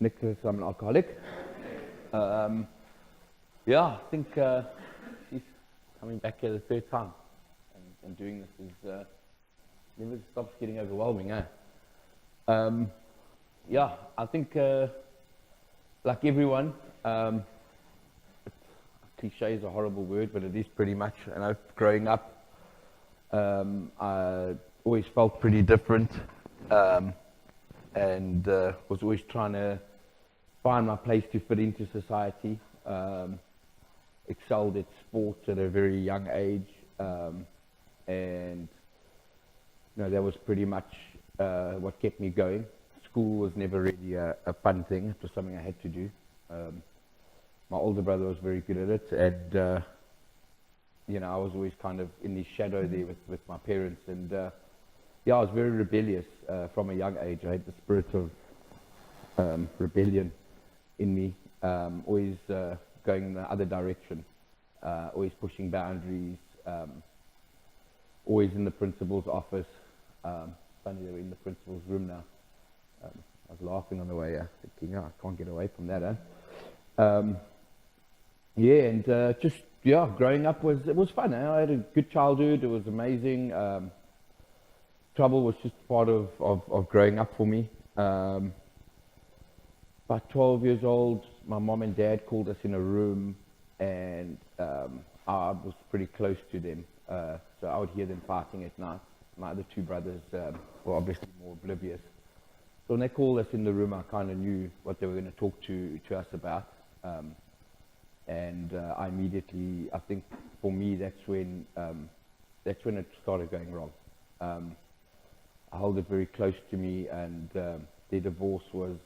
Nicholas, I'm an alcoholic. Yeah, I think she's coming back here the third time, and doing this is never stops getting overwhelming, eh? Yeah, I think like everyone, cliche is a horrible word, but it is pretty much. And growing up, I always felt pretty different, and was always trying to find my place to fit into society. Excelled at sports at a very young age, and that was pretty much what kept me going. School was never really a fun thing. It was something I had to do. My older brother was very good at it, and I was always kind of in the shadow there with my parents. And yeah, I was very rebellious from a young age. I had the spirit of rebellion in me, always going in the other direction, always pushing boundaries, always in the principal's office. Funny, they were in the principal's room now. I was laughing on the way, thinking, I can't get away from that, growing up was fun. I had a good childhood. It was amazing. Trouble was just part of growing up for me. About 12 years old, my mom and dad called us in a room, and I was pretty close to them. So I would hear them fighting at night. My other two brothers were obviously more oblivious. So when they called us in the room, I kind of knew what they were going to talk to us about. And I immediately, I think for me, that's when it started going wrong. I held it very close to me, and their divorce was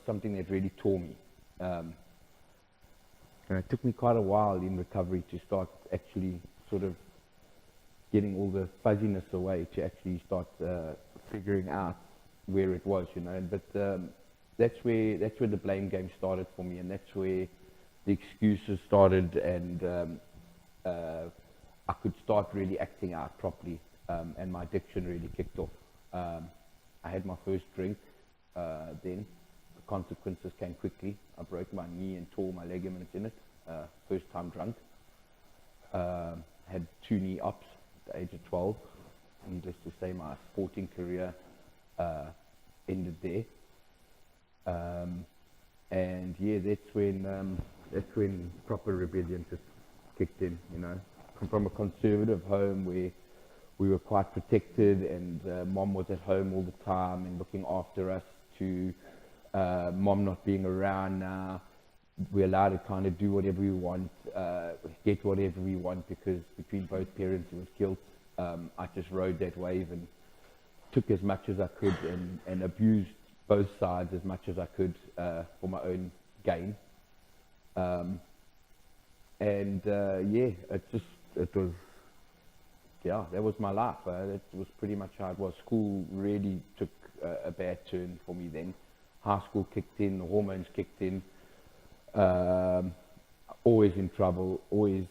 something that really tore me. And it took me quite a while in recovery to start actually sort of getting all the fuzziness away, to actually start figuring out where it was, But that's where the blame game started for me, and that's where the excuses started, and I could start really acting out properly, and my addiction really kicked off. I had my first drink, then the consequences came quickly. I broke my knee and tore my ligaments in it, first time drunk. Had 2 knee ops at the age of 12. Needless to say, my sporting career ended there. And yeah, that's when proper rebellion just kicked in. Come from a conservative home where we were quite protected, and mom was at home all the time and looking after us, to mom not being around now. We're allowed to kind of do whatever we want, get whatever we want, because between both parents it was guilt. I just rode that wave and took as much as I could, and abused both sides as much as I could for my own gain. That was my life. That was pretty much how it was. School really took a bad turn for me then. High school kicked in, the hormones kicked in. Always in trouble, always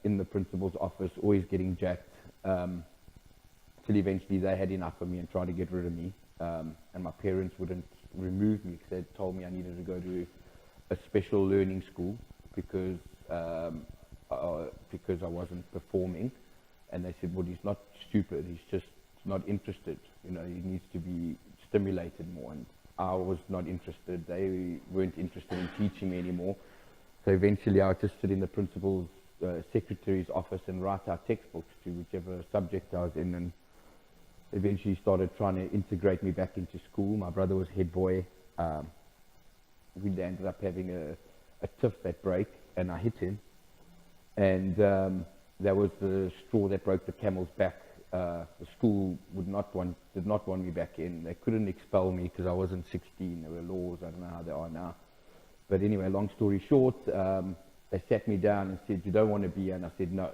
in the principal's office, always getting jacked, till eventually they had enough of me and tried to get rid of me. And my parents wouldn't remove me, because they told me I needed to go to a special learning school because I wasn't performing. And they said, well, he's not stupid, he's just not interested. He needs to be stimulated more. And I was not interested. They weren't interested in teaching me anymore. So eventually I would just sit in the principal's secretary's office and write out textbooks to whichever subject I was in, and eventually started trying to integrate me back into school. My brother was head boy. We ended up having a tiff at break, and I hit him. And that was the straw that broke the camel's back. The school did not want me back in. They couldn't expel me because I wasn't 16. There were laws, I don't know how they are now. But anyway, long story short, they sat me down and said, you don't want to be here? And I said, no.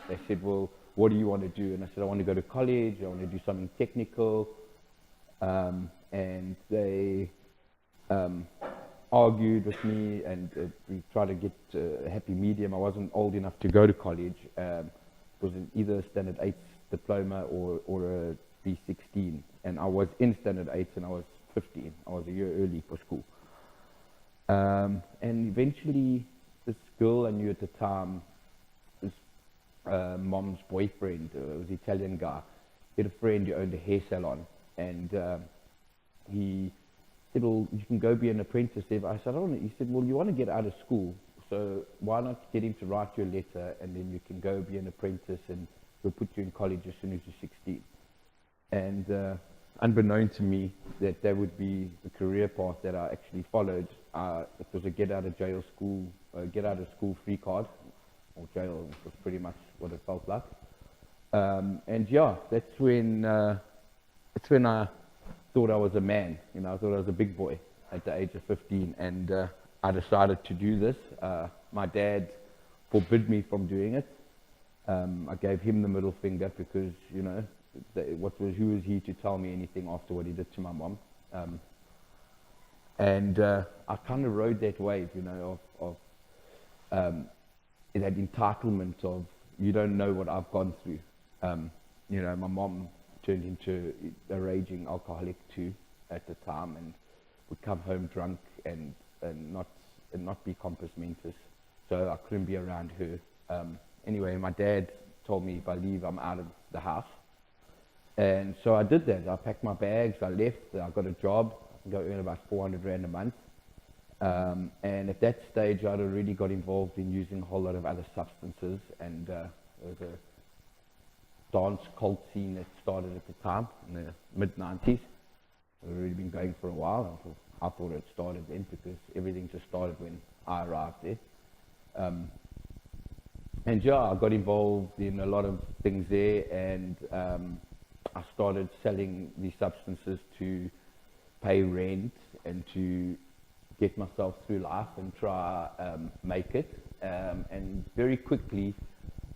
They said, well, what do you want to do? And I said, I want to go to college, I want to do something technical. And they argued with me, and we tried to get a happy medium. I wasn't old enough to go to college. It was either a standard 8 diploma or a B16. And I was in standard 8, and I was 15. I was a year early for school. And eventually, this girl I knew at the time, this mom's boyfriend, was an Italian guy. He had a friend who owned a hair salon, and he said, well, you can go be an apprentice there. But I said, I don't know. He said, well, you want to get out of school, so why not get him to write you a letter, and then you can go be an apprentice, and we'll put you in college as soon as you're 16. And unbeknown to me, that would be the career path that I actually followed. It was a get out of school free card, or jail was pretty much what it felt like. And yeah, that's when I thought I was a man. You know, I thought I was a big boy at the age of 15, and I decided to do this. My dad forbid me from doing it. I gave him the middle finger because, you know, who was he to tell me anything after what he did to my mom? And I kind of rode that wave, you know, of that entitlement of, you don't know what I've gone through. You know, my mom turned into a raging alcoholic too at the time, and would come home drunk and not be compos mentis, so I couldn't be around her. Anyway, my dad told me if I leave, I'm out of the house. And so I did that. I packed my bags, I left, I got a job, I got earn about 400 Rand a month. And at that stage, I'd already got involved in using a whole lot of other substances, and there was a dance cult scene that started at the time in the mid-90s. It had already been going for a while. I thought it started then because everything just started when I arrived there. And yeah, I got involved in a lot of things there, and I started selling these substances to pay rent and to get myself through life and try make it. And very quickly,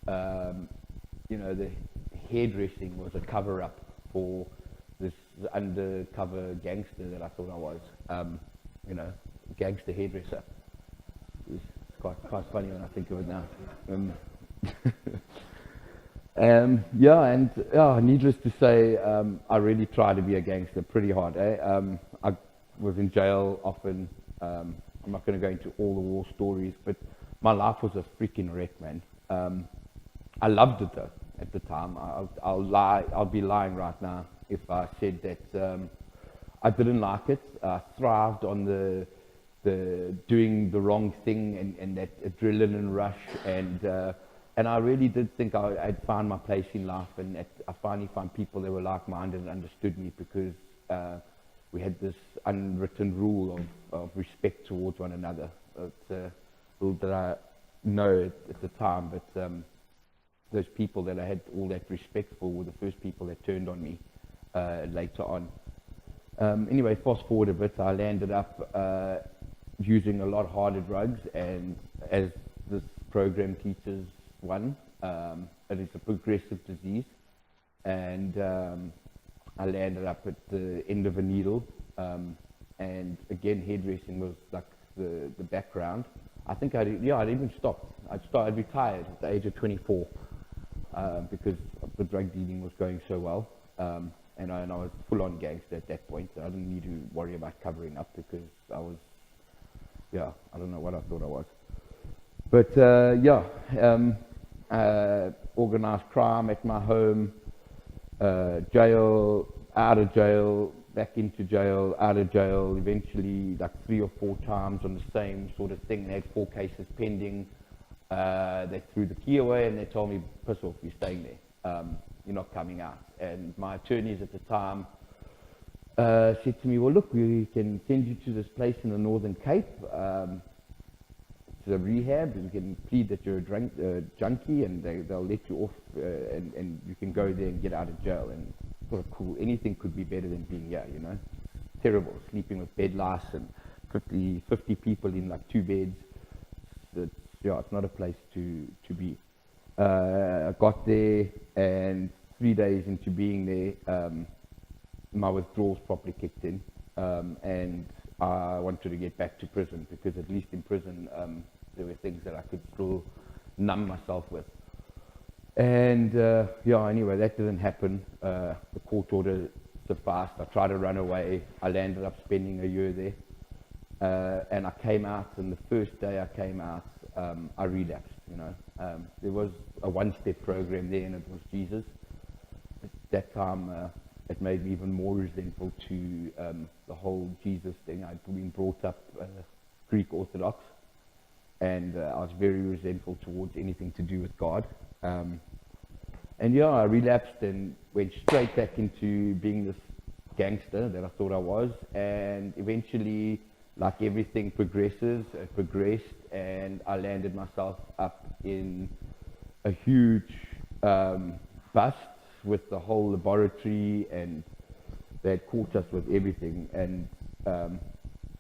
you know, the hairdressing was a cover-up for this undercover gangster that I thought I was. You know, gangster hairdresser. It's quite funny when I think of it now. Yeah, and needless to say, I really tried to be a gangster pretty hard. I was in jail often. I'm not going to go into all the war stories, but my life was a freaking wreck, man. I loved it though at the time. I'll be lying right now if I said that I didn't like it. I thrived on the doing the wrong thing and that adrenaline rush, and I really did think I'd found my place in life, and I finally found people that were like-minded and understood me, because we had this unwritten rule of respect towards one another. It's a rule that I know at the time, but those people that I had all that respect for were the first people that turned on me later on. Anyway, fast forward a bit, I landed up using a lot harder drugs, and as this program teaches one, it is a progressive disease, and I landed up at the end of a needle, and again, hairdressing was like the background. I think I'd even stopped. I'd retired at the age of 24 because the drug dealing was going so well, and I was full-on gangster at that point. So I didn't need to worry about covering up, because I was, I don't know what I thought I was. But organized crime at my home, jail, out of jail, back into jail, out of jail, eventually like 3 or 4 times on the same sort of thing. They had 4 cases pending. They threw the key away and they told me, piss off, you're staying there. You're not coming out. And my attorneys at the time said to me, well, look, we can send you to this place in the Northern Cape. It's a rehab. You can plead that you're a junkie, and they'll let you off, and you can go there and get out of jail. And I thought, cool, anything could be better than being here, you know. Terrible, sleeping with bed lice and 50 people in like 2 beds. It's not a place to be. I got there, and 3 days into being there, my withdrawals properly kicked in, and I wanted to get back to prison, because at least in prison there were things that I could still numb myself with. And anyway, that didn't happen. The court order sufficed. I tried to run away. I landed up spending a year there. And I came out, and the first day I came out, I relapsed, you know. There was a one-step program there, and it was Jesus. At that time, it made me even more resentful to the whole Jesus thing. I'd been brought up Greek Orthodox, and I was very resentful towards anything to do with God. And yeah, I relapsed and went straight back into being this gangster that I thought I was, and eventually, like everything progresses, it progressed, and I landed myself up in a huge bust with the whole laboratory, and they had caught us with everything. And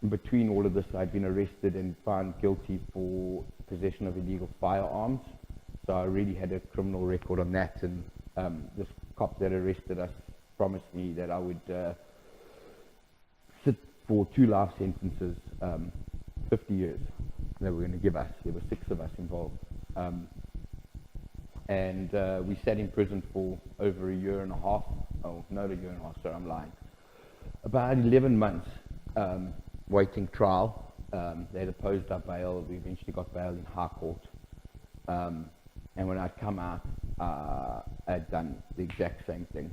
in between all of this, I'd been arrested and found guilty for possession of illegal firearms. So I already had a criminal record on that, and this cop that arrested us promised me that I would sit for 2 life sentences, 50 years. They were going to give us. There were 6 of us involved. And we sat in prison for over a year and a half. Oh, not a year and a half, sorry, I'm lying. About 11 months waiting trial. They'd opposed our bail. We eventually got bail in High Court. And when I'd come out, I'd done the exact same thing.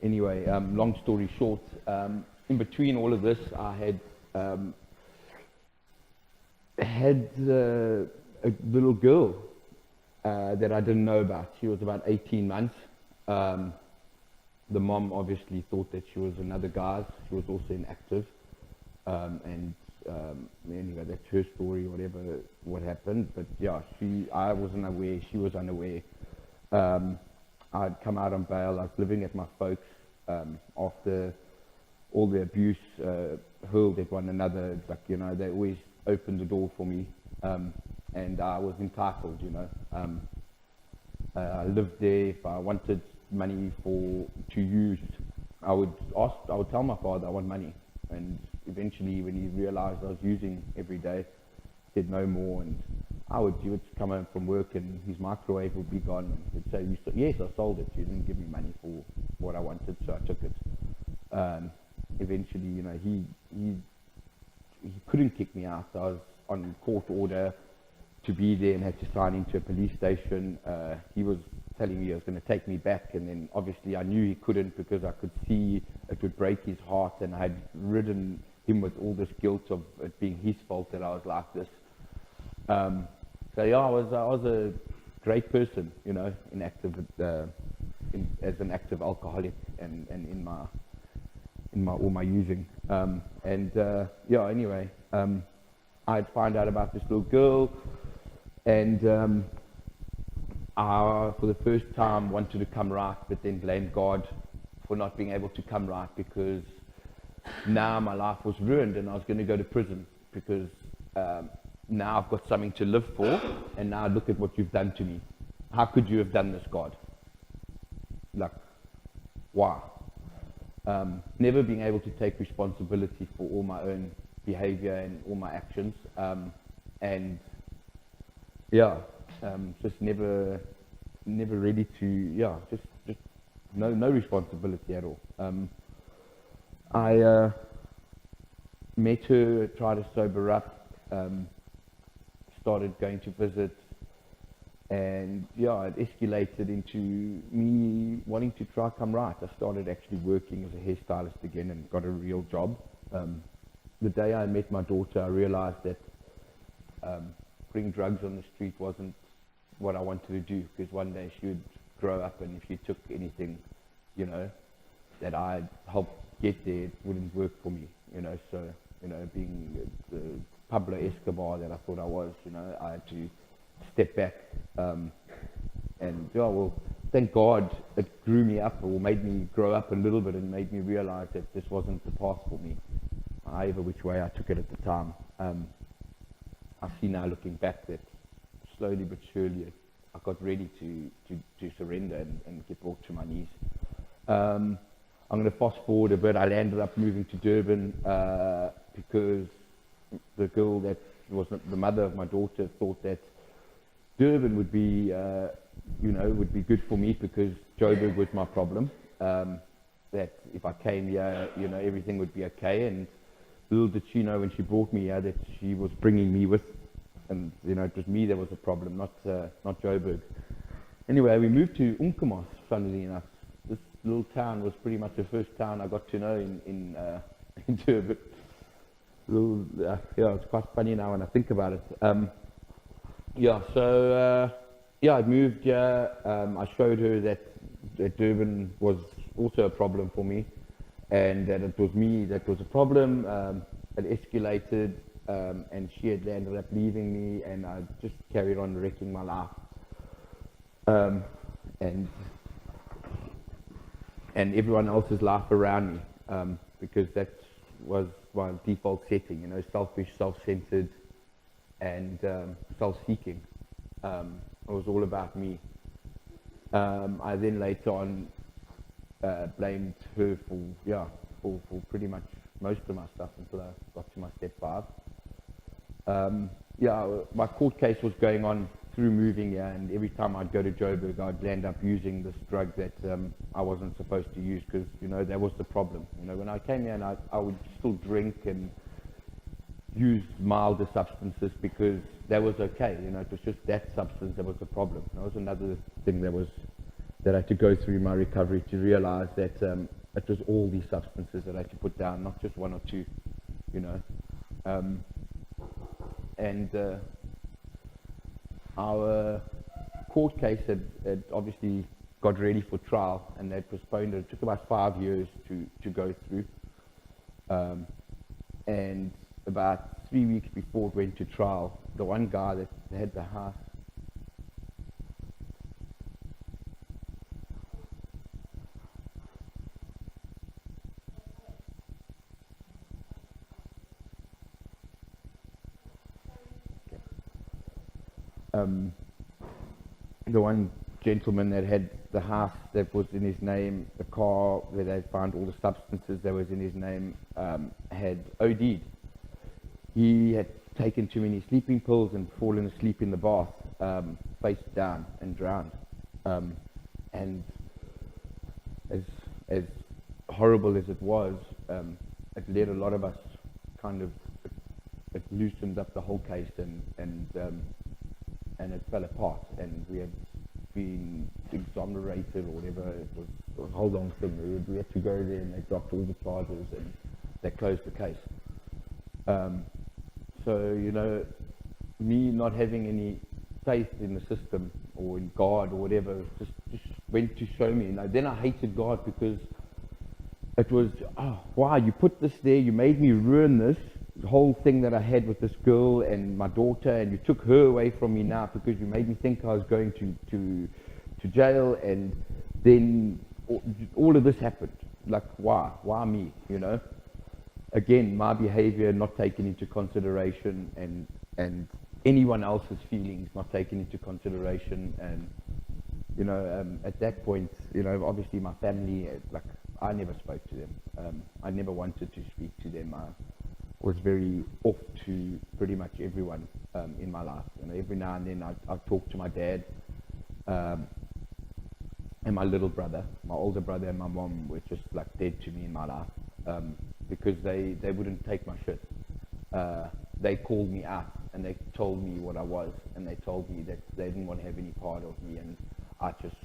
Anyway, long story short, in between all of this, I had a little girl that I didn't know about. She was about 18 months. The mom obviously thought that she was another guy's. She was also inactive. And anyway, that's her story, what happened. But yeah, I wasn't aware, she was unaware. I'd come out on bail. I was living at my folks after all the abuse hurled at one another. Like, you know, they always opened the door for me, and I was entitled, you know. I lived there. If I wanted money to use, I would tell my father I want money, and eventually when he realized I was using every day, he said no more, and he would come home from work and his microwave would be gone, and he'd say, yes, I sold it, you didn't give me money for what I wanted, so I took it. Eventually, you know, he couldn't kick me out. I was on court order to be there and had to sign into a police station. He was telling me he was going to take me back, and then obviously I knew he couldn't because I could see it would break his heart, and I had ridden him with all this guilt of it being his fault that I was like this. So yeah, I was a great person, you know, as an active alcoholic, and in all my using. Yeah, anyway, I'd find out about this little girl, and I, for the first time, wanted to come right, but then blamed God for not being able to come right, because now my life was ruined and I was going to go to prison, because now I've got something to live for, and now look at what you've done to me. How could you have done this, God? Like, why? Never being able to take responsibility for all my own behavior and all my actions, and yeah, just never ready to, yeah, just no responsibility at all. I met her, tried to sober up, started going to visit, and yeah, it escalated into me wanting to try come right. I started actually working as a hairstylist again and got a real job. The day I met my daughter, I realized that putting drugs on the street wasn't what I wanted to do, because one day she would grow up, and if she took anything, you know, that I'd helped get there, it wouldn't work for me, you know. So, you know, being the Pablo Escobar that I thought I was, you know, I had to step back, and yeah, well, thank God it grew me up, or made me grow up a little bit, and made me realize that this wasn't the path for me, however which way I took it at the time. I see now, looking back, that slowly but surely I got ready to surrender and get brought to my knees. I'm going to fast forward a bit. I ended up moving to Durban because the girl that was the mother of my daughter thought that Durban would be, would be good for me, because Joburg was my problem. that if I came here, everything would be okay. And little did she know when she brought me here that she was bringing me with, and it was me that was the problem, not Joburg. Anyway, we moved to Umkomaas, funnily enough. This little town was pretty much the first town I got to know in Durban. It's quite funny now when I think about it. I moved here. I showed her that Durban was also a problem for me, and that it was me that was a problem. It escalated, and she had ended up leaving me, and I just carried on wrecking my life. And everyone else's life around me, because that was my default setting, selfish, self-centered, and self-seeking. It was all about me. I then later on blamed her for pretty much most of my stuff until I got to my step 5. My court case was going on through moving here, and every time I'd go to Joburg, I'd land up using this drug that I wasn't supposed to use, because that was the problem. When I came here, and I would still drink and use milder substances because that was okay. It was just that substance that was the problem. That was another thing that I had to go through in my recovery to realize that it was all these substances that I had to put down, not just one or two. Our court case had obviously got ready for trial, and they postponed it. It took about 5 years to go through. And about 3 weeks before it went to trial, the one guy that had the house, the one gentleman that had the house that was in his name, the car where they found all the substances that was in his name, had OD'd. He had taken too many sleeping pills and fallen asleep in the bath, face down, and drowned. And as horrible as it was, it led a lot of us it loosened up the whole case, and it fell apart, and we had been exonerated or whatever. It was a whole long thing. We had to go there, and they dropped all the charges, and they closed the case. So, me not having any faith in the system or in God or whatever just went to show me. And then I hated God, because it was, wow, you put this there, you made me ruin this whole thing that I had with this girl and my daughter, and you took her away from me now because you made me think I was going to jail, and then all of this happened. Like, why me, Again, my behavior not taken into consideration, and anyone else's feelings not taken into consideration. And at that point, obviously my family, I never spoke to them. I never wanted to speak to them. I was very off to pretty much everyone in my life. Every now and then I'd talk to my dad and my little brother. My older brother and my mom were just dead to me in my life. Because they wouldn't take my shit. They called me out, and they told me what I was, and they told me that they didn't want to have any part of me, and I just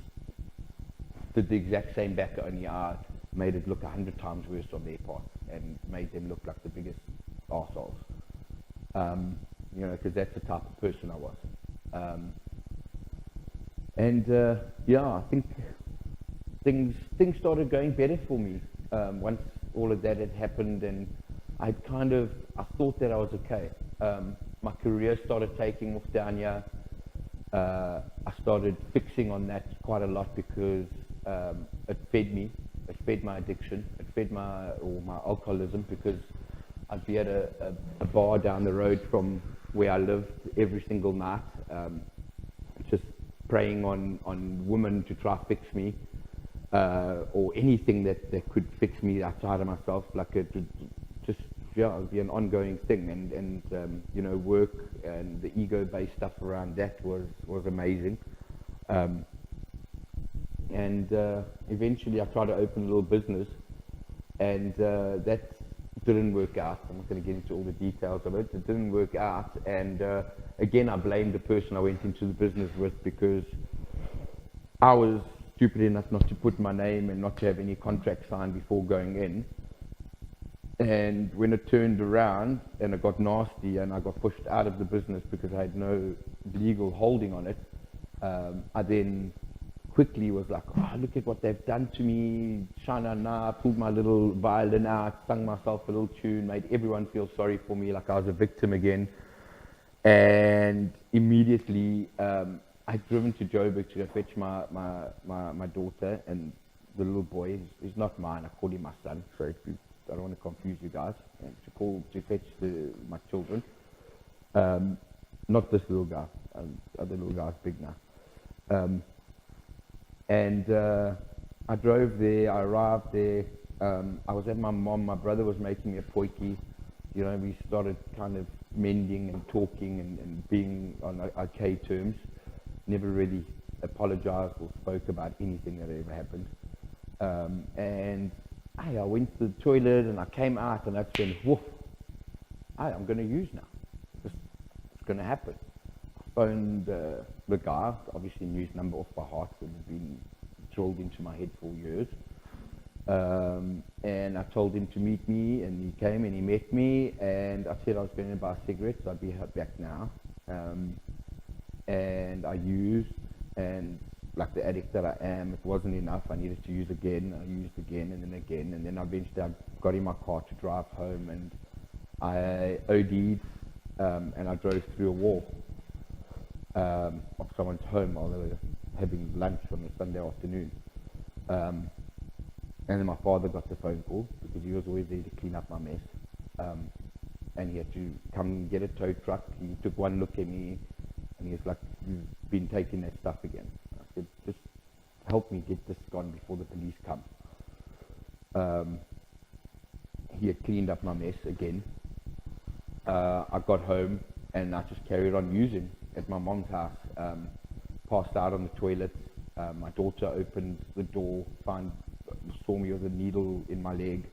did the exact same back, only I made it look 100 times worse on their part, and made them look like the biggest arseholes. Because that's the type of person I was. I think things started going better for me once all of that had happened, and I thought that I was okay. My career started taking off down here. I started fixing on that quite a lot, because it fed me. It fed my addiction. It fed my alcoholism, because I'd be at a bar down the road from where I lived every single night, just preying on women to try to fix me. Or anything that could fix me outside of myself, it would just be an ongoing thing, and work and the ego-based stuff around that was amazing. And eventually I tried to open a little business, and that didn't work out. I'm not going to get into all the details of it. It didn't work out, and again, I blamed the person I went into the business with, because I was stupid enough not to put my name and not to have any contract signed before going in. And when it turned around and it got nasty and I got pushed out of the business because I had no legal holding on it, I then quickly was like, oh, look at what they've done to me, shana na, pulled my little violin out, sung myself a little tune, made everyone feel sorry for me, like I was a victim again. And immediately, I'd driven to Joburg to go fetch my daughter, and the little boy, he's not mine, I call him my son, so I don't want to confuse you guys, to fetch my children. Not this little guy, other little guy's big now. And I drove there, I arrived there, I was at my mom, my brother was making me a potjie. You know, we started kind of mending and talking and being on okay terms. Never really apologized or spoke about anything that ever happened. And I went to the toilet and I came out, and that's when, woof, I'm going to use now. It's going to happen. I phoned the guy, obviously knew his number off by heart, because it had been drilled into my head for years. And I told him to meet me, and he came and he met me, and I said I was going to buy cigarettes, I'd be back now. And I used, and like the addict that I am, it wasn't enough. I needed to use again. I used again, and then eventually I got in my car to drive home, and I OD'd, and I drove through a wall of someone's home while they were having lunch on a Sunday afternoon. And then my father got the phone call, because he was always there to clean up my mess. And he had to come get a tow truck. He took one look at me, and he was like, "You've been taking that stuff again." I said, "Just help me get this gone before the police come." He had cleaned up my mess again. I got home, and I just carried on using at my mom's house. Passed out on the toilet. My daughter opened the door, saw me with a needle in my leg.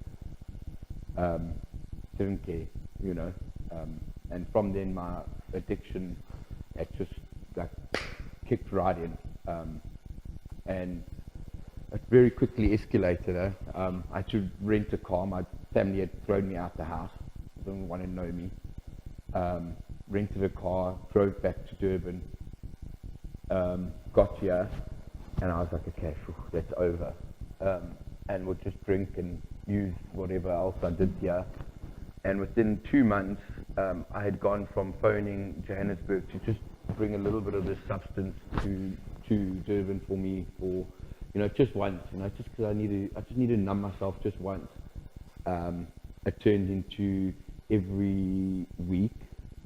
Didn't care, you know. And from then, my addiction had just like kicked right in, and it very quickly escalated. I had to rent a car. My family had thrown me out the house. They didn't want to know me. Rented a car, drove back to Durban, got here, and I was like, okay, that's over. And would just drink and use whatever else I did here. And within 2 months, I had gone from phoning Johannesburg to just bring a little bit of this substance to Durban for me, for, you know, just once, you know, just because I just need to numb myself just once. It turned into every week,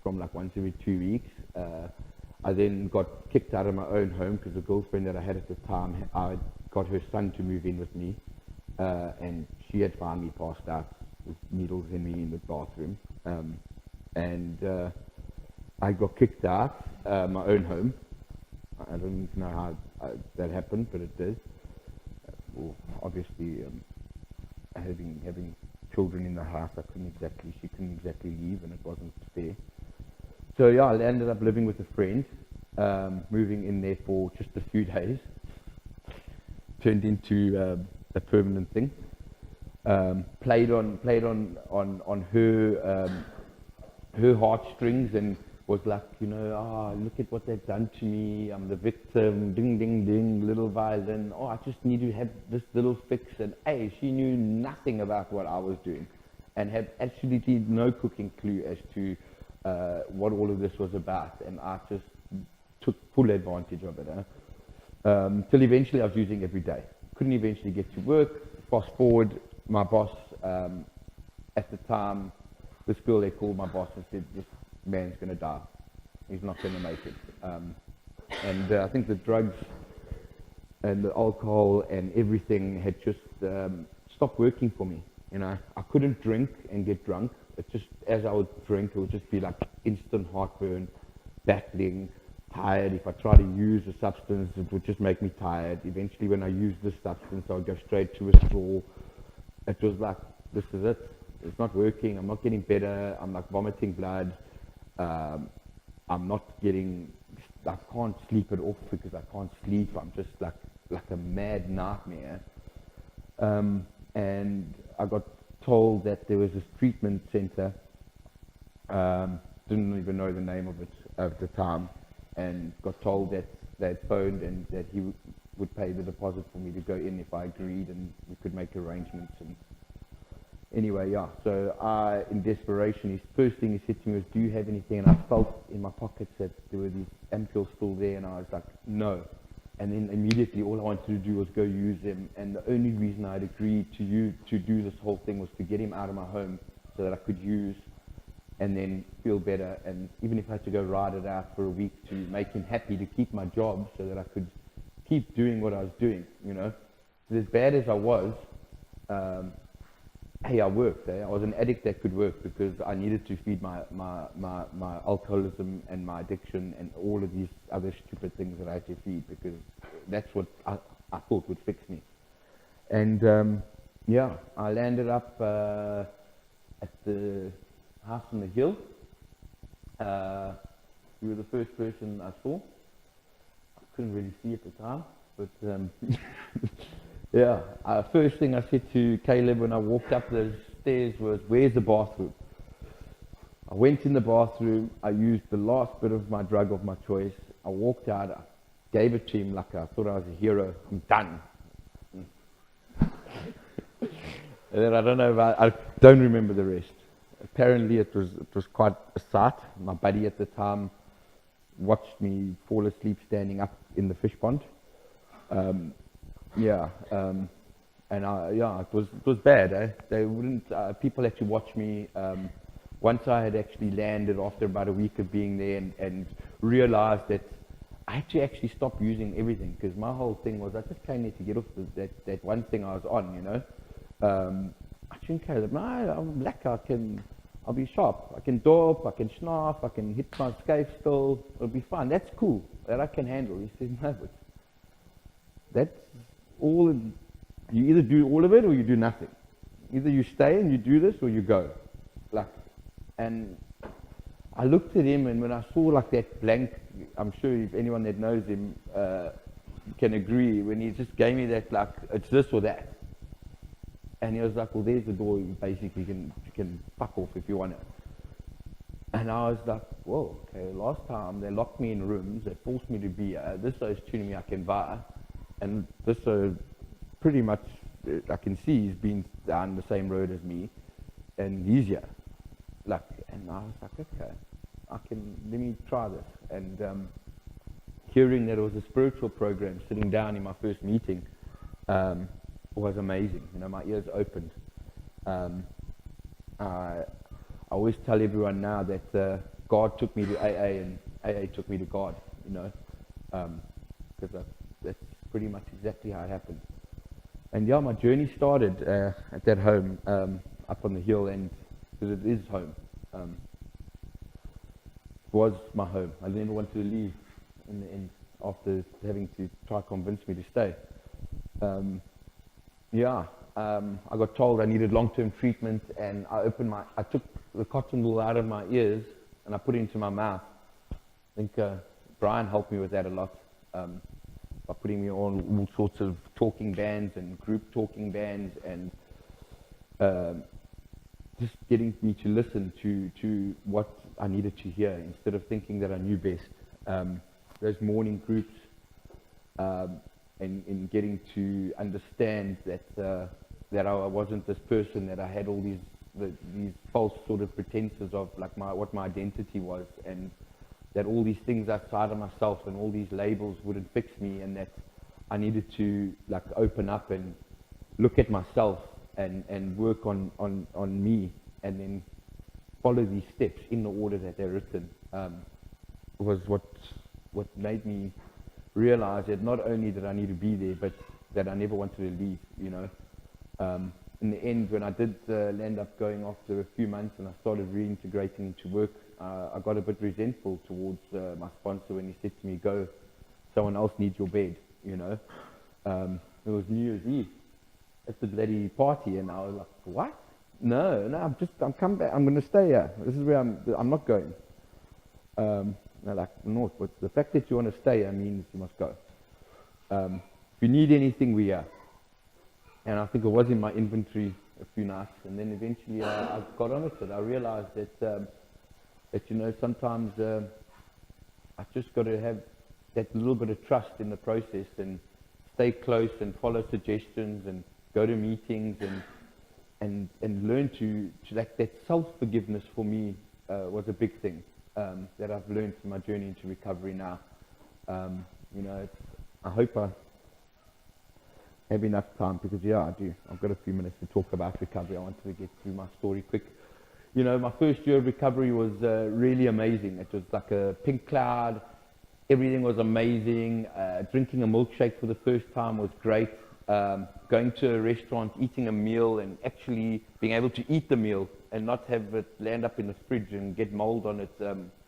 from like once every 2 weeks. I then got kicked out of my own home because the girlfriend that I had at the time, I got her son to move in with me, and she had found me passed out with needles in me in the bathroom, and I got kicked out my own home. I don't know how that happened, but it did. Well, obviously, having children in the house, she couldn't exactly leave, and it wasn't fair. So yeah, I ended up living with a friend, moving in there for just a few days. Turned into a permanent thing. Played on her heartstrings, and was like, you know, look at what they've done to me. I'm the victim. Ding ding ding. Little violin. I just need to have this little fix. And hey, she knew nothing about what I was doing, and had absolutely no cooking clue as to what all of this was about. And I just took full advantage of it. Till eventually I was using every day. Couldn't eventually get to work. Fast forward, my boss, at the time, this girl, they called my boss and said, this man's going to die. He's not going to make it. And I think the drugs and the alcohol and everything had just stopped working for me. You know, I couldn't drink and get drunk. It just, as I would drink, it would just be like instant heartburn, battling, tired. If I try to use a substance, it would just make me tired. Eventually, when I used this substance, I would go straight to withdrawal. It was like, this is it. It's not working. I'm not getting better. I'm like vomiting blood. I'm not getting, I can't sleep it off because I can't sleep. I'm just like a mad nightmare. And I got told that there was this treatment center. Didn't even know the name of it at the time, and got told that they'd phoned and that he would pay the deposit for me to go in if I agreed, and we could make arrangements. And anyway, yeah, so I, in desperation, his first thing he said to me was, do you have anything? And I felt in my pockets that there were these ampules still there, and I was like, no. And then immediately all I wanted to do was go use them, and the only reason I'd agreed to do this whole thing was to get him out of my home so that I could use and then feel better. And even if I had to go ride it out for a week to make him happy, to keep my job so that I could keep doing what I was doing, you know. As bad as I was, hey, I worked. I was an addict that could work because I needed to feed my alcoholism and my addiction and all of these other stupid things that I had to feed, because that's what I thought would fix me. And yeah, I landed up at the house on the hill. You were the first person I saw. I couldn't really see at the time, but yeah, first thing I said to Caleb when I walked up those stairs was, where's the bathroom? I went in the bathroom, I used the last bit of my drug of my choice, I walked out, I gave it to him like I thought I was a hero. I'm done. And then I don't know, I don't remember the rest. Apparently it was quite a sight. My buddy at the time watched me fall asleep standing up in the fish pond. Yeah, and yeah, it was bad. Eh? They wouldn't. People had to watch me. Once I had actually landed after about a week of being there, and realized that I had to actually stop using everything, because my whole thing was I just came there to get off that one thing I was on, you know. I shouldn't care that. No, I'm black. I'll be sharp. I can dope. I can snarf. I can hit my scave still. It'll be fine. That's cool. That I can handle. He said, no, but that's all. You either do all of it or you do nothing. Either you stay and you do this or you go. Like, and I looked at him, and when I saw like that blank, I'm sure if anyone that knows him can agree, when he just gave me that, like, it's this or that. And he was like, well, there's the door. You basically can fuck off if you want it. And I was like, whoa, okay, last time they locked me in rooms, they forced me to be here. This is tuning me I can buy. And this pretty much, I can see he's been down the same road as me, and he's here. Like, and I was like, okay, let me try this. And hearing that it was a spiritual program, sitting down in my first meeting, was amazing. You know, my ears opened. I always tell everyone now that God took me to AA and AA took me to God, you know, because that's pretty much exactly how it happened. And yeah, my journey started at that home up on the hill, and because it is home. It was my home. I never wanted to leave in the end after having to try to convince me to stay. Yeah, I got told I needed long-term treatment, and I took the cotton wool out of my ears and I put it into my mouth. I think Brian helped me with that a lot, by putting me on all sorts of talking bands and group talking bands, and just getting me to listen to what I needed to hear instead of thinking that I knew best. Those morning groups, and in getting to understand that I wasn't this person, that I had all these false sort of pretenses of like what my identity was, and that all these things outside of myself and all these labels wouldn't fix me, and that I needed to like open up and look at myself and work on me, and then follow these steps in the order that they're written, was what made me realize that not only did I need to be there, but that I never wanted to leave, you know. in the end, when I did end up going after a few months and I started reintegrating into work, I got a bit resentful towards my sponsor when he said to me, "Go, someone else needs your bed," you know. It was New Year's Eve at the bloody party, and I was like, "What? No, I'm coming back. I'm going to stay here. This is where I'm not going." They're like, "No, but the fact that you want to stay here means you must go. If you need anything, we are." And I think it was in my inventory a few nights, and then eventually I got on with it. I realized that you know, sometimes I just got to have that little bit of trust in the process and stay close and follow suggestions and go to meetings and learn to like that self-forgiveness for me was a big thing that I've learned in my journey into recovery now. You know, I hope I have enough time, because yeah, I do. I've got a few minutes to talk about recovery. I wanted to get through my story quick. You know, my first year of recovery was really amazing. It was like a pink cloud. Everything was amazing. Drinking a milkshake for the first time was great. Going to a restaurant, eating a meal, and actually being able to eat the meal and not have it land up in the fridge and get mold on it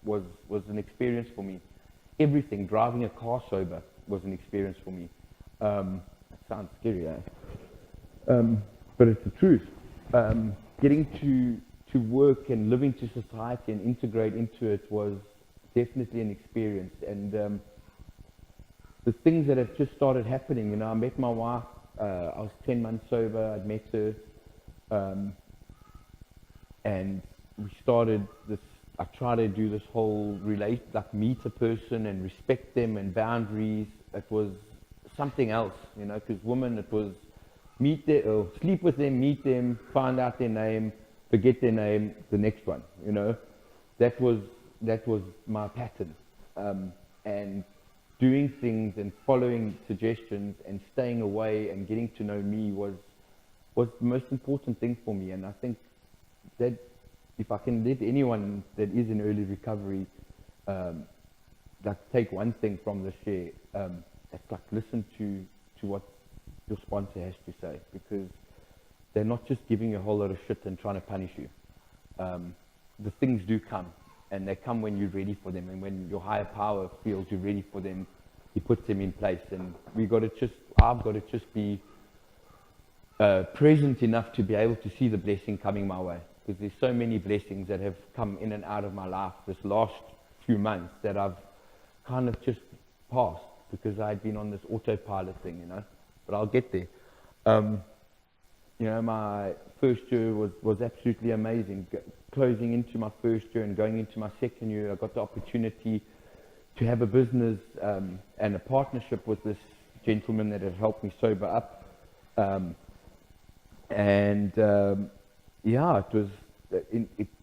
was an experience for me. Everything, driving a car sober, was an experience for me. That sounds scary, eh? But it's the truth. Getting to work and living to society and integrate into it was definitely an experience. And the things that have just started happening, you know, I met my wife, I was 10 months sober, I'd met her, and we started this, I try to do this whole like meet a person and respect them and boundaries. It was something else, you know, because women, it was sleep with them, meet them, find out their name, forget their name, the next one, you know. That was my pattern. And doing things and following suggestions and staying away and getting to know me was the most important thing for me. And I think that if I can let anyone that is in early recovery like take one thing from the share, it's like listen to what your sponsor has to say, because they're not just giving you a whole lot of shit and trying to punish you. The things do come, and they come when you're ready for them, and when your higher power feels you're ready for them, he puts them in place. And I've got to just be present enough to be able to see the blessing coming my way, because there's so many blessings that have come in and out of my life this last few months that I've kind of just passed because I'd been on this autopilot thing, you know. But I'll get there. You know, my first year was absolutely amazing. Closing into my first year and going into my second year, I got the opportunity to have a business and a partnership with this gentleman that had helped me sober up. Yeah, it was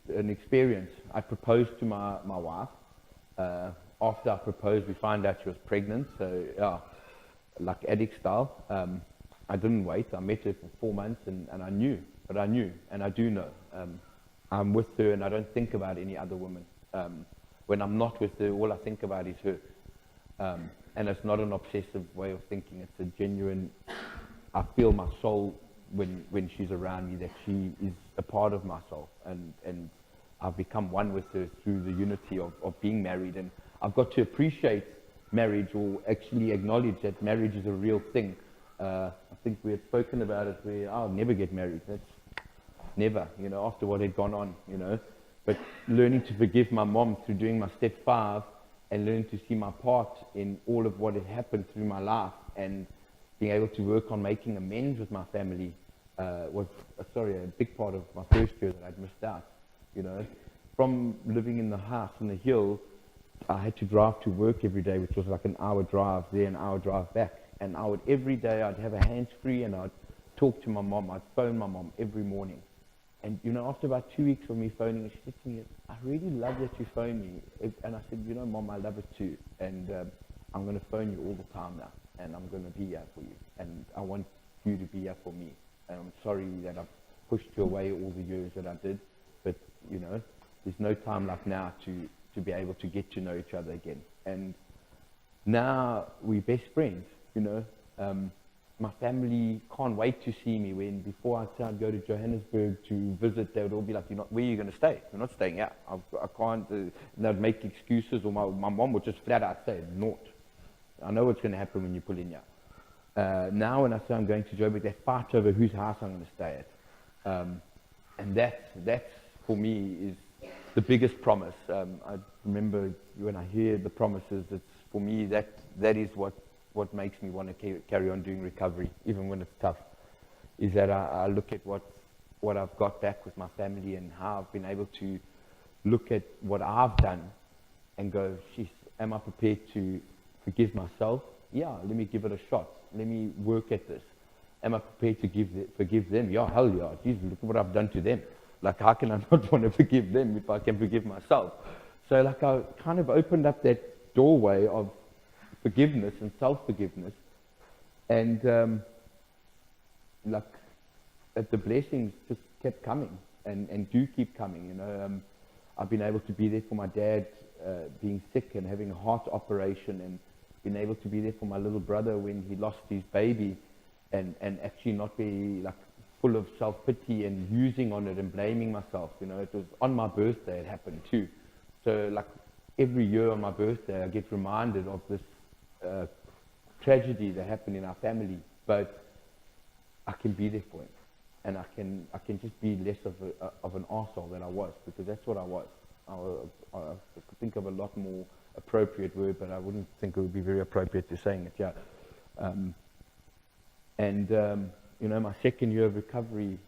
an experience. I proposed to my wife. After I proposed, we found out she was pregnant. So, yeah, like addict style. I didn't wait. I met her for 4 months, and I knew, and I do know. I'm with her, and I don't think about any other woman. When I'm not with her, all I think about is her. And it's not an obsessive way of thinking. It's a genuine, I feel my soul when she's around me, that she is a part of my soul. And I've become one with her through the unity of being married. And I've got to appreciate marriage, or actually acknowledge that marriage is a real thing. I think we had spoken about it where I'll never get married. That's never, you know, after what had gone on, you know. But learning to forgive my mom through doing my step 5 and learning to see my part in all of what had happened through my life, and being able to work on making amends with my family was a big part of my first year that I'd missed out, you know. From living in the house in the hill, I had to drive to work every day, which was like an hour drive there, an hour drive back. And every day I'd have a hands-free and I'd talk to my mom. I'd phone my mom every morning. And, you know, after about 2 weeks of me phoning her, she said to me, "I really love that you phone me." And I said, "You know, Mom, I love it too. And I'm going to phone you all the time now. And I'm going to be here for you. And I want you to be here for me. And I'm sorry that I've pushed you away all the years that I did. But, you know, there's no time like now to be able to get to know each other again." And now we're best friends, you know. my family can't wait to see me. When before I said I'd go to Johannesburg to visit, they would all be like, "You're not, where are you going to stay? You're not staying here. I can't." And they'd make excuses, or my mom would just flat out say, "Not. I know what's going to happen when you pull in here." Now when I say I'm going to Joburg, they fight over whose house I'm going to stay at. And that's for me is the biggest promise. I remember when I hear the promises, it's for me that is what makes me want to carry on doing recovery, even when it's tough. Is that I look at what I've got back with my family and how I've been able to look at what I've done and go, "Sheesh, am I prepared to forgive myself? Yeah, let me give it a shot. Let me work at this. Am I prepared to forgive them? Yeah, hell yeah. Jesus, look at what I've done to them. Like, how can I not want to forgive them if I can forgive myself?" So, like, I kind of opened up that doorway of forgiveness and self-forgiveness. And, the blessings just kept coming and do keep coming. You know, I've been able to be there for my dad being sick and having a heart operation, and been able to be there for my little brother when he lost his baby, and actually not be like full of self-pity and using on it and blaming myself. You know, it was on my birthday it happened too. So like every year on my birthday I get reminded of this tragedy that happened in our family, but I can be there for him, and I can just be less of an arsehole than I was, because that's what I was. I could think of a lot more appropriate word, but I wouldn't think it would be very appropriate to saying it. Yeah. You know, my second year of recovery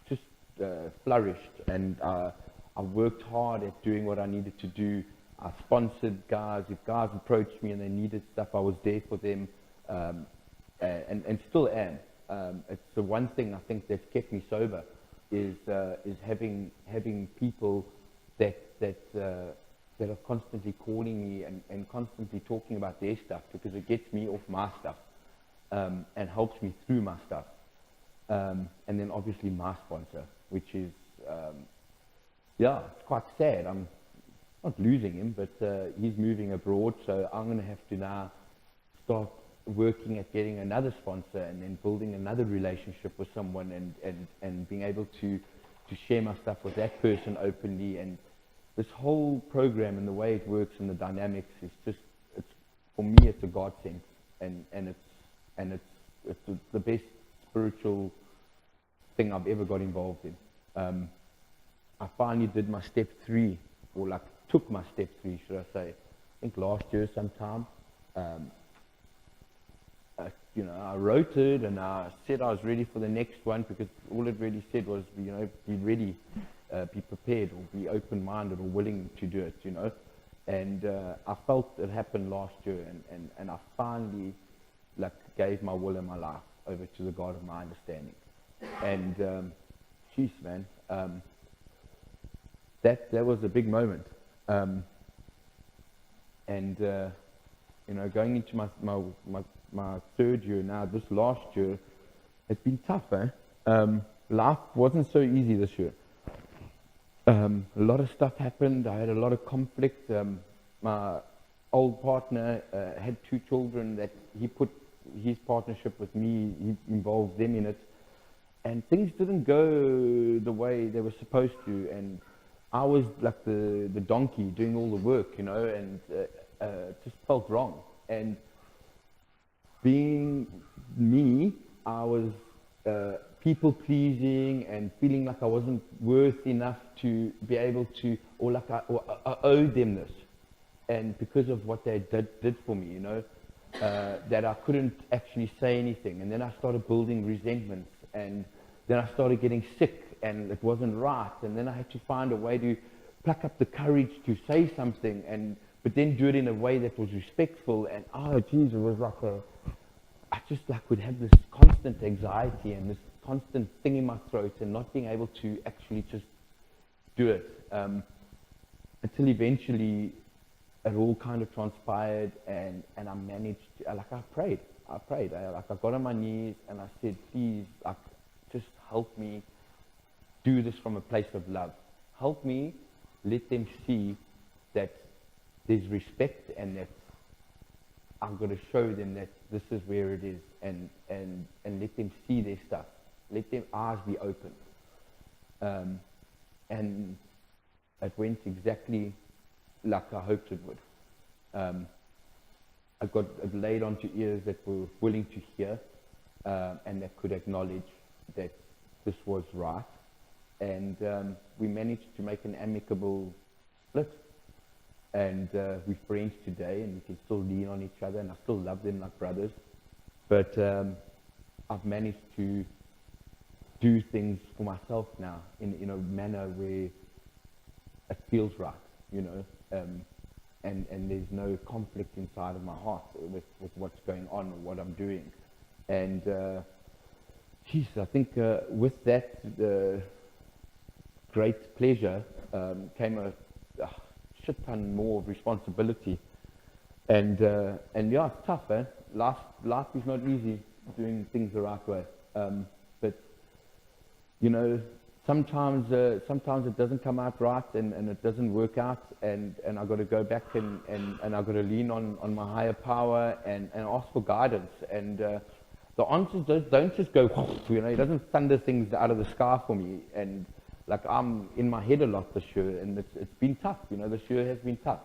just flourished, and I worked hard at doing what I needed to do. I sponsored guys. If guys approached me and they needed stuff, I was there for them, and still am. It's the one thing I think that's kept me sober is having people that are constantly calling me and constantly talking about their stuff, because it gets me off my stuff and helps me through my stuff. And then obviously my sponsor, which is, it's quite sad. I'm not losing him, but he's moving abroad, so I'm going to have to now start working at getting another sponsor and then building another relationship with someone and being able to share my stuff with that person openly. And this whole program and the way it works and the dynamics is just, for me, it's a godsend, and it's the best spiritual thing I've ever got involved in. I finally did my step 3, or like took my step 3, should I say, I think last year sometime. You know, I wrote it and I said I was ready for the next one, because all it really said was, you know, be ready, be prepared, or be open-minded or willing to do it, you know. And I felt it happened last year, and I finally like gave my will and my life over to the God of my understanding. And jeez, man, that was a big moment. You know, going into my third year now, this last year, it's been tough, life wasn't so easy this year. A lot of stuff happened. I had a lot of conflict. My old partner had 2 children that he put his partnership with me, he involved them in it, and things didn't go the way they were supposed to, and I was like the donkey doing all the work, you know, and it just felt wrong. And being me, I was people pleasing and feeling like I wasn't worth enough to be able to, or like I owed them this. And because of what they did for me, you know, that I couldn't actually say anything. And then I started building resentments, and then I started getting sick, and it wasn't right. And then I had to find a way to pluck up the courage to say something, but then do it in a way that was respectful. And oh, geez, it was like I just like would have this constant anxiety and this constant thing in my throat, and not being able to actually just do it, until eventually it all kind of transpired, and I managed to, like I prayed. I got on my knees and I said, please, like, just help me do this from a place of love. Help me let them see that there's respect, and that I'm going to show them that this is where it is, and let them see their stuff, let their eyes be open. And it went exactly like I hoped it would. I got it laid onto ears that were willing to hear, and that could acknowledge that this was right. And we managed to make an amicable split. And we're friends today, and we can still lean on each other, and I still love them like brothers. But I've managed to do things for myself now in a manner where it feels right, and there's no conflict inside of my heart with what's going on or what I'm doing. And I think with that great pleasure came a shit ton more of responsibility. And yeah, it's tough, eh? Life is not easy doing things the right way. But sometimes it doesn't come out right, and it doesn't work out, and I've got to go back and I've got to lean on my higher power and ask for guidance. And the answers don't just go, it doesn't thunder things out of the sky for me. And like, I'm in my head a lot this year, and it's been tough. This year has been tough.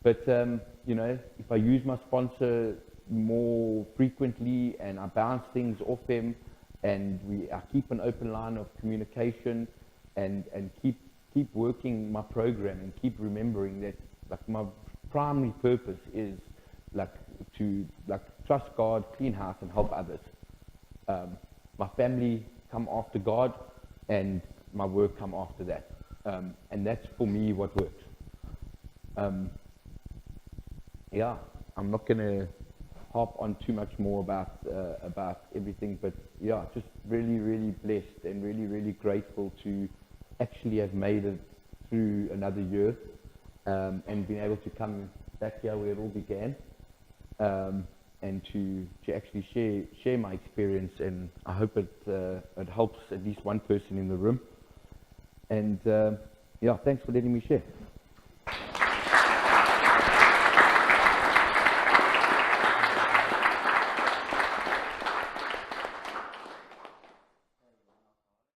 But if I use my sponsor more frequently and I bounce things off him, and I keep an open line of communication, and keep working my program, and keep remembering that like my primary purpose is to trust God, clean house, and help others. My family come after God, and my work come after that. And that's for me what works. Yeah, I'm not gonna harp on too much more about everything, but yeah, just really, really blessed and really, really grateful to actually have made it through another year, and been able to come back here where it all began, and to actually share my experience, and I hope it helps at least one person in the room. And yeah, thanks for letting me share.